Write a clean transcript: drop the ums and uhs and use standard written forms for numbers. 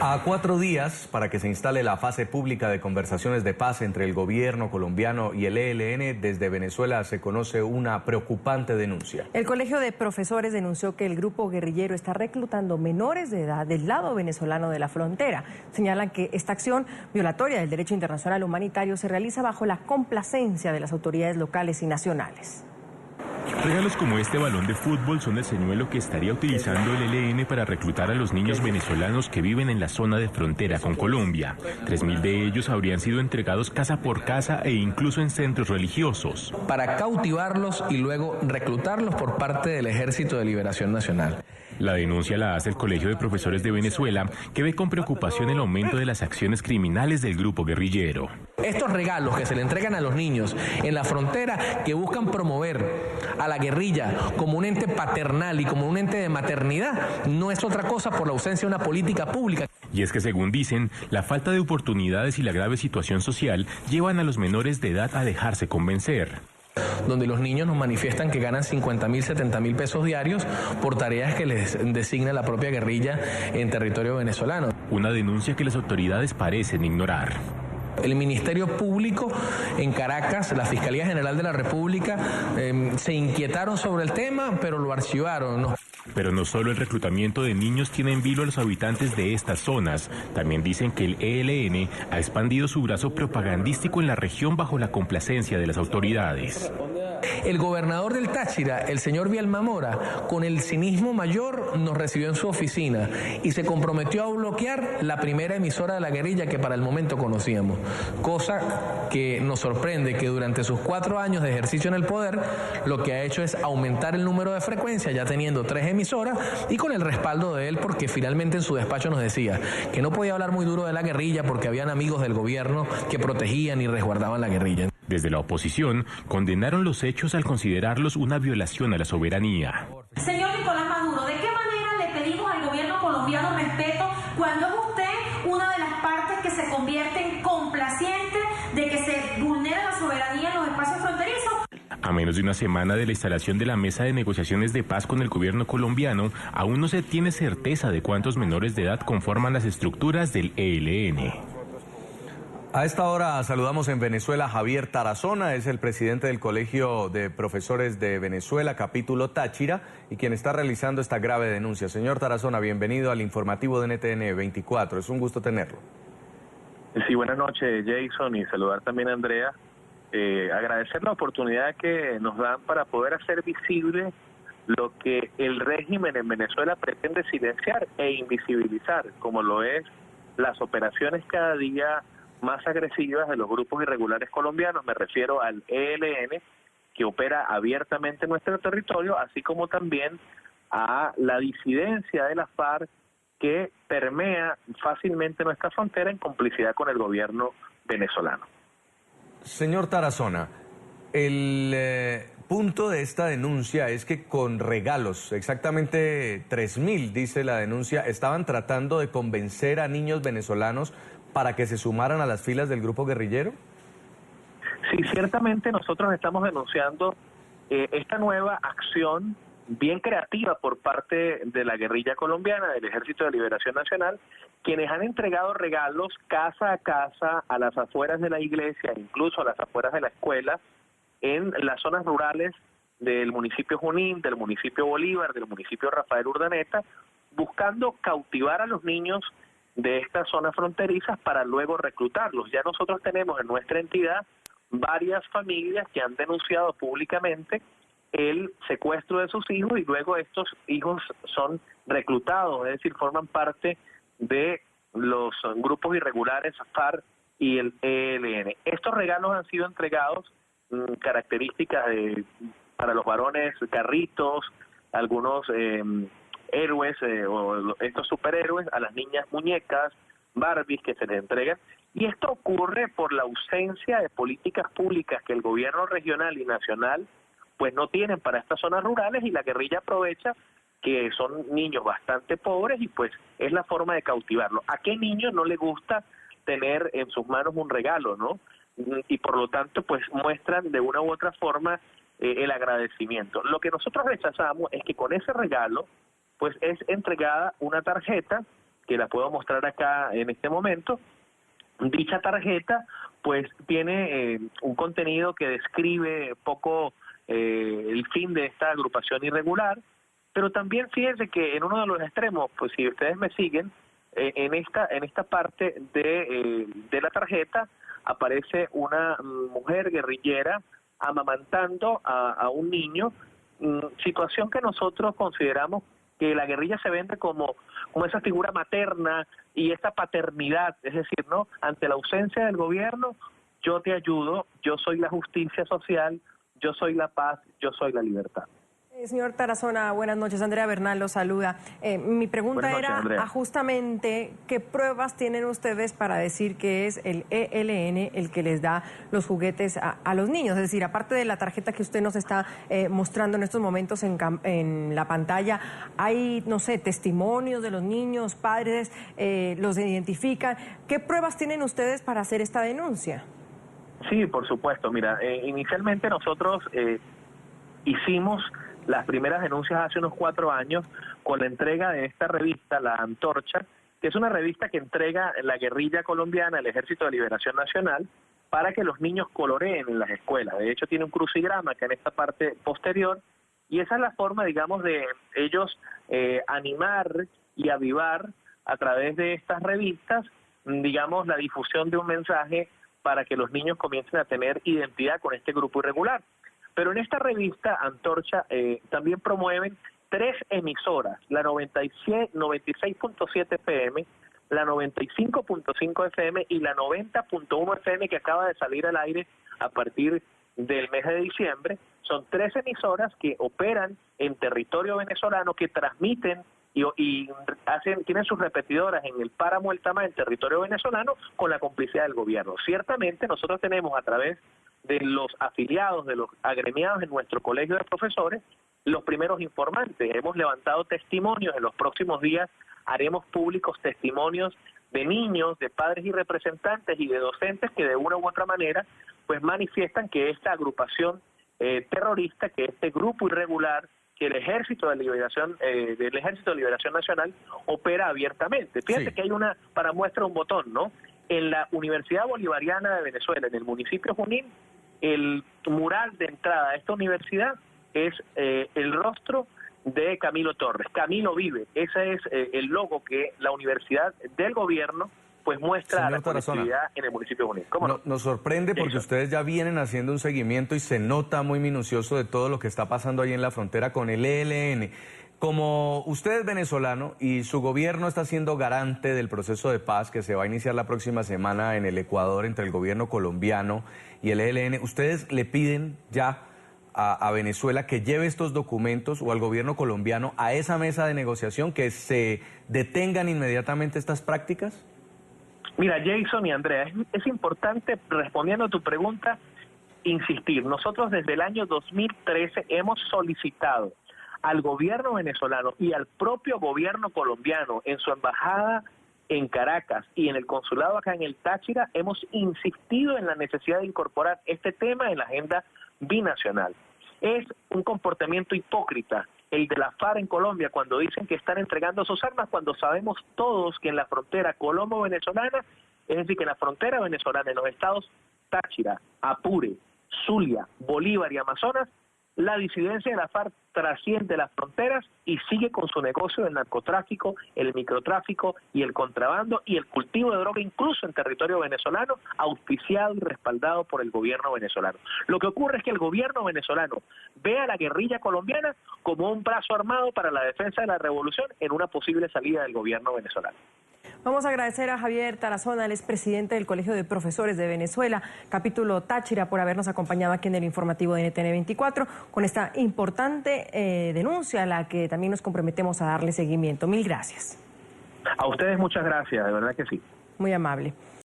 A 4 días para que se instale la fase pública de conversaciones de paz entre el gobierno colombiano y el ELN, desde Venezuela se conoce una preocupante denuncia. El Colegio de Profesores denunció que el grupo guerrillero está reclutando menores de edad del lado venezolano de la frontera. Señalan que esta acción violatoria del derecho internacional humanitario se realiza bajo la complacencia de las autoridades locales y nacionales. Regalos como este balón de fútbol son el señuelo que estaría utilizando el ELN para reclutar a los niños venezolanos que viven en la zona de frontera con Colombia. 3.000 de ellos habrían sido entregados casa por casa e incluso en centros religiosos. Para cautivarlos y luego reclutarlos por parte del Ejército de Liberación Nacional. La denuncia la hace el Colegio de Profesores de Venezuela, que ve con preocupación el aumento de las acciones criminales del grupo guerrillero. Estos regalos que se le entregan a los niños en la frontera, que buscan promover a la guerrilla como un ente paternal y como un ente de maternidad, no es otra cosa por la ausencia de una política pública. Y es que, según dicen, la falta de oportunidades y la grave situación social llevan a los menores de edad a dejarse convencer. Donde los niños nos manifiestan que ganan 50.000, 70.000 pesos diarios por tareas que les designa la propia guerrilla en territorio venezolano. Una denuncia que las autoridades parecen ignorar. El Ministerio Público en Caracas, la Fiscalía General de la República, se inquietaron sobre el tema, pero lo archivaron, ¿no? Pero no solo el reclutamiento de niños tiene en vilo a los habitantes de estas zonas. También dicen que el ELN ha expandido su brazo propagandístico en la región bajo la complacencia de las autoridades. El gobernador del Táchira, el señor Vielma Mora, con el cinismo mayor nos recibió en su oficina y se comprometió a bloquear la primera emisora de la guerrilla que para el momento conocíamos. Cosa que nos sorprende que durante sus 4 años de ejercicio en el poder, lo que ha hecho es aumentar el número de frecuencias, ya teniendo 3 emisoras y con el respaldo de él, porque finalmente en su despacho nos decía que no podía hablar muy duro de la guerrilla porque habían amigos del gobierno que protegían y resguardaban la guerrilla. Desde la oposición condenaron los hechos al considerarlos una violación a la soberanía. Señor Nicolás Maduro, ¿de qué manera le pedimos al gobierno colombiano respeto cuando es usted una de las partes que se convierte en complaciente de que se vulnera la soberanía en los espacios fronterizos? A menos de una semana de la instalación de la mesa de negociaciones de paz con el gobierno colombiano, aún no se tiene certeza de cuántos menores de edad conforman las estructuras del ELN. A esta hora saludamos en Venezuela a Javier Tarazona, es el presidente del Colegio de Profesores de Venezuela, capítulo Táchira, y quien está realizando esta grave denuncia. Señor Tarazona, bienvenido al informativo de NTN 24, es un gusto tenerlo. Sí, buenas noches, Jason, y saludar también a Andrea. Agradecer la oportunidad que nos dan para poder hacer visible lo que el régimen en Venezuela pretende silenciar e invisibilizar, como lo es las operaciones cada día más agresivas de los grupos irregulares colombianos. Me refiero al ELN, que opera abiertamente en nuestro territorio, así como también a la disidencia de la FARC, que permea fácilmente nuestra frontera en complicidad con el gobierno venezolano. Señor Tarazona, el punto de esta denuncia es que con regalos, exactamente 3.000, dice la denuncia, estaban tratando de convencer a niños venezolanos para que se sumaran a las filas del grupo guerrillero. Sí, ciertamente nosotros estamos denunciando esta nueva acción bien creativa por parte de la guerrilla colombiana, del Ejército de Liberación Nacional, quienes han entregado regalos casa a casa, a las afueras de la iglesia, incluso a las afueras de la escuela, en las zonas rurales del municipio Junín, del municipio Bolívar, del municipio Rafael Urdaneta, buscando cautivar a los niños de estas zonas fronterizas para luego reclutarlos. Ya nosotros tenemos en nuestra entidad varias familias que han denunciado públicamente el secuestro de sus hijos y luego estos hijos son reclutados, es decir, forman parte de los grupos irregulares FARC y el ELN. Estos regalos han sido entregados, características para los varones, carritos, algunos héroes o estos superhéroes, a las niñas muñecas, Barbies que se les entregan, y esto ocurre por la ausencia de políticas públicas que el gobierno regional y nacional pues no tienen para estas zonas rurales, y la guerrilla aprovecha que son niños bastante pobres y pues es la forma de cautivarlos. ¿A qué niño no le gusta tener en sus manos un regalo, no? Y por lo tanto pues muestran de una u otra forma el agradecimiento. Lo que nosotros rechazamos es que con ese regalo pues es entregada una tarjeta que la puedo mostrar acá en este momento. Dicha tarjeta pues tiene un contenido que describe poco el fin de esta agrupación irregular, pero también fíjense que en uno de los extremos, pues si ustedes me siguen, en esta parte de la tarjeta aparece una mujer guerrillera amamantando a un niño, situación que nosotros consideramos que la guerrilla se vende como esa figura materna y esa paternidad, es decir, ¿no? Ante la ausencia del gobierno, yo te ayudo, yo soy la justicia social, yo soy la paz, yo soy la libertad. Señor Tarazona, buenas noches. Andrea Bernal lo saluda. Mi pregunta era justamente qué pruebas tienen ustedes para decir que es el ELN el que les da los juguetes a los niños. Es decir, aparte de la tarjeta que usted nos está mostrando en estos momentos en la pantalla, hay, no sé, testimonios de los niños, padres, los identifican. ¿Qué pruebas tienen ustedes para hacer esta denuncia? Sí, por supuesto. Mira, inicialmente nosotros hicimos las primeras denuncias hace unos 4 años con la entrega de esta revista, La Antorcha, que es una revista que entrega la guerrilla colombiana, el Ejército de Liberación Nacional, para que los niños coloreen en las escuelas. De hecho, tiene un crucigrama que en esta parte posterior, y esa es la forma, digamos, de ellos animar y avivar a través de estas revistas, digamos, la difusión de un mensaje para que los niños comiencen a tener identidad con este grupo irregular. Pero en esta revista, Antorcha, también promueven 3 emisoras, la 96.7 FM, la 95.5 FM y la 90.1 FM, que acaba de salir al aire a partir del mes de diciembre. Son 3 emisoras que operan en territorio venezolano, que transmiten y tienen sus repetidoras en el páramo del Tama, en territorio venezolano, con la complicidad del gobierno. Ciertamente nosotros tenemos a través de los afiliados, de los agremiados en nuestro colegio de profesores, los primeros informantes. Hemos levantado testimonios, en los próximos días haremos públicos testimonios de niños, de padres y representantes y de docentes que de una u otra manera pues manifiestan que esta agrupación terrorista, que este grupo irregular, que el Ejército de Liberación Nacional opera abiertamente. Fíjate que hay para muestra un botón, ¿no? En la Universidad Bolivariana de Venezuela, en el municipio Junín, el mural de entrada a esta universidad es el rostro de Camilo Torres. Camilo vive. Ese es el logo que la universidad del gobierno pues muestra a la colectividad en el municipio Junín. ¿Cómo no? Nos sorprende porque ustedes ya vienen haciendo un seguimiento y se nota muy minucioso de todo lo que está pasando ahí en la frontera con el ELN. Como usted es venezolano y su gobierno está siendo garante del proceso de paz que se va a iniciar la próxima semana en el Ecuador entre el gobierno colombiano y el ELN, ¿ustedes le piden ya a Venezuela que lleve estos documentos o al gobierno colombiano a esa mesa de negociación, que se detengan inmediatamente estas prácticas? Mira, Jason y Andrea, es importante, respondiendo a tu pregunta, insistir. Nosotros desde el año 2013 hemos solicitado al gobierno venezolano y al propio gobierno colombiano en su embajada en Caracas y en el consulado acá en el Táchira, hemos insistido en la necesidad de incorporar este tema en la agenda binacional. Es un comportamiento hipócrita el de la FARC en Colombia cuando dicen que están entregando sus armas, cuando sabemos todos que en la frontera colombo-venezolana, es decir, que en la frontera venezolana, en los estados Táchira, Apure, Zulia, Bolívar y Amazonas, la disidencia de la FARC trasciende las fronteras y sigue con su negocio del narcotráfico, el microtráfico y el contrabando y el cultivo de droga incluso en territorio venezolano, auspiciado y respaldado por el gobierno venezolano. Lo que ocurre es que el gobierno venezolano ve a la guerrilla colombiana como un brazo armado para la defensa de la revolución en una posible salida del gobierno venezolano. Vamos a agradecer a Javier Tarazona, el expresidente del Colegio de Profesores de Venezuela, capítulo Táchira, por habernos acompañado aquí en el informativo de NTN 24 con esta importante denuncia a la que también nos comprometemos a darle seguimiento. Mil gracias. A ustedes muchas gracias, de verdad que sí. Muy amable.